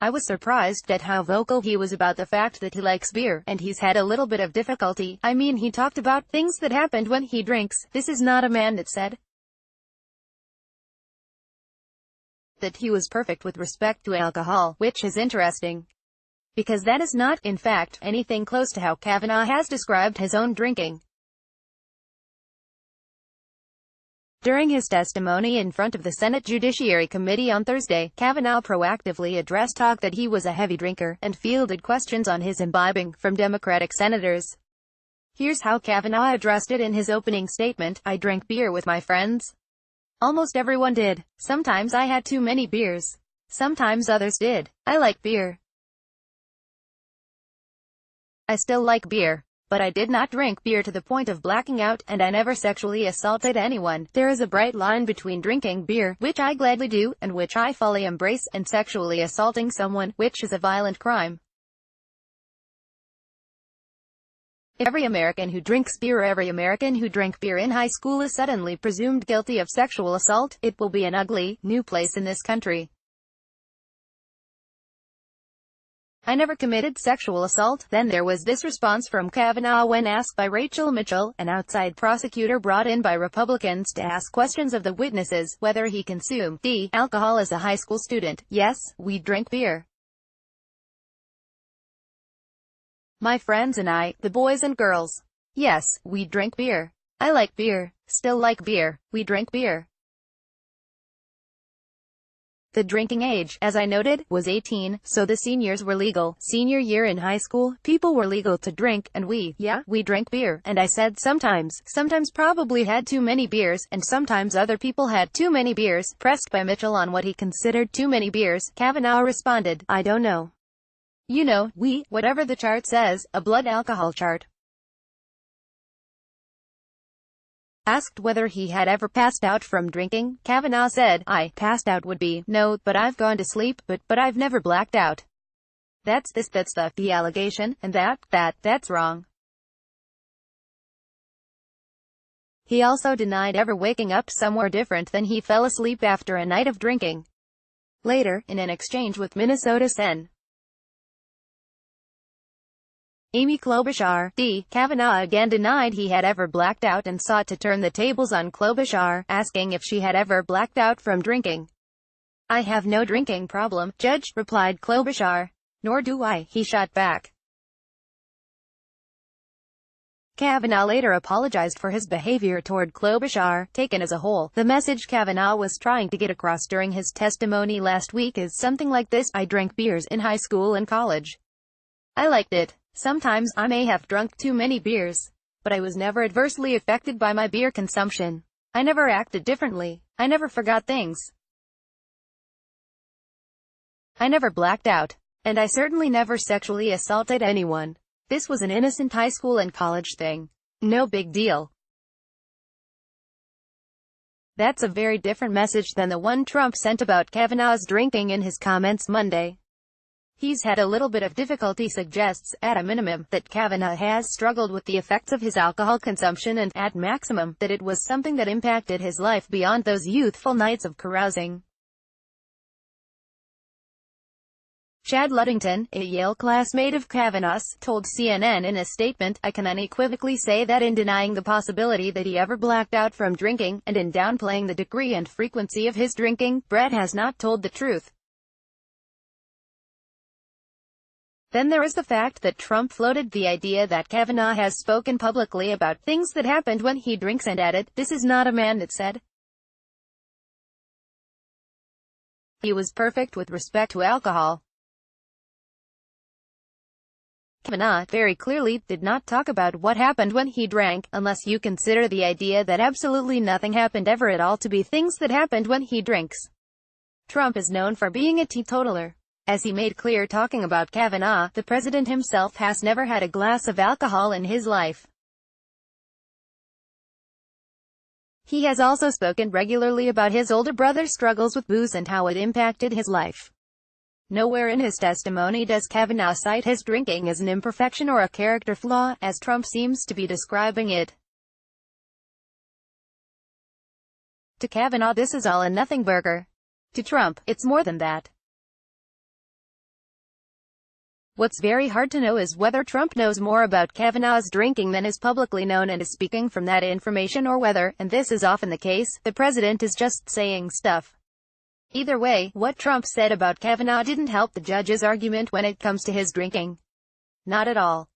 I was surprised at how vocal he was about the fact that he likes beer, and he's had a little bit of difficulty. I mean, he talked about things that happened when he drinks. This is not a man that said that he was perfect with respect to alcohol, which is interesting, because that is not, in fact, anything close to how Kavanaugh has described his own drinking. During his testimony in front of the Senate Judiciary Committee on Thursday, Kavanaugh proactively addressed talk that he was a heavy drinker, and fielded questions on his imbibing from Democratic senators. Here's how Kavanaugh addressed it in his opening statement: "I drank beer with my friends. Almost everyone did. Sometimes I had too many beers. Sometimes others did. I like beer. I still like beer. But I did not drink beer to the point of blacking out, and I never sexually assaulted anyone. There is a bright line between drinking beer, which I gladly do, and which I fully embrace, and sexually assaulting someone, which is a violent crime. If every American who drinks beer or every American who drank beer in high school is suddenly presumed guilty of sexual assault, it will be an ugly, new place in this country. I never committed sexual assault." Then there was this response from Kavanaugh when asked by Rachel Mitchell, an outside prosecutor brought in by Republicans to ask questions of the witnesses, whether he consumed alcohol as a high school student. "Yes, we drank beer. My friends and I, the boys and girls. Yes, we drank beer. I like beer. Still like beer. We drank beer." The drinking age, as I noted, was 18, so the seniors were legal. Senior year in high school, people were legal to drink, and we drank beer. And I said sometimes probably had too many beers, and sometimes other people had too many beers. Pressed by Mitchell on what he considered too many beers, Kavanaugh responded, "I don't know. You know, whatever the chart says, a blood alcohol chart." Asked whether he had ever passed out from drinking, Kavanaugh said, "I passed out would be, no, but I've gone to sleep, but I've never blacked out. That's the allegation, and that's wrong." He also denied ever waking up somewhere different than he fell asleep after a night of drinking. Later, in an exchange with Minnesota Sen. Amy Klobuchar, Kavanaugh again denied he had ever blacked out and sought to turn the tables on Klobuchar, asking if she had ever blacked out from drinking. "I have no drinking problem, Judge," replied Klobuchar. "Nor do I," he shot back. Kavanaugh later apologized for his behavior toward Klobuchar. Taken as a whole, the message Kavanaugh was trying to get across during his testimony last week is something like this: "I drank beers in high school and college. I liked it. Sometimes I may have drunk too many beers, but I was never adversely affected by my beer consumption. I never acted differently. I never forgot things. I never blacked out. And I certainly never sexually assaulted anyone. This was an innocent high school and college thing. No big deal." That's a very different message than the one Trump sent about Kavanaugh's drinking in his comments Monday. He's had a little bit of difficulty suggests, at a minimum, that Kavanaugh has struggled with the effects of his alcohol consumption and, at maximum, that it was something that impacted his life beyond those youthful nights of carousing. Chad Ludington, a Yale classmate of Kavanaugh's, told CNN in a statement, "I can unequivocally say that in denying the possibility that he ever blacked out from drinking, and in downplaying the degree and frequency of his drinking, Brett has not told the truth." Then there is the fact that Trump floated the idea that Kavanaugh has spoken publicly about things that happened when he drinks and added, "This is not a man that said he was perfect with respect to alcohol." Kavanaugh, very clearly, did not talk about what happened when he drank, unless you consider the idea that absolutely nothing happened ever at all to be things that happened when he drinks. Trump is known for being a teetotaler. As he made clear talking about Kavanaugh, the president himself has never had a glass of alcohol in his life. He has also spoken regularly about his older brother's struggles with booze and how it impacted his life. Nowhere in his testimony does Kavanaugh cite his drinking as an imperfection or a character flaw, as Trump seems to be describing it. To Kavanaugh, this is all a nothing burger. To Trump, it's more than that. What's very hard to know is whether Trump knows more about Kavanaugh's drinking than is publicly known and is speaking from that information, or whether, and this is often the case, the president is just saying stuff. Either way, what Trump said about Kavanaugh didn't help the judge's argument when it comes to his drinking. Not at all.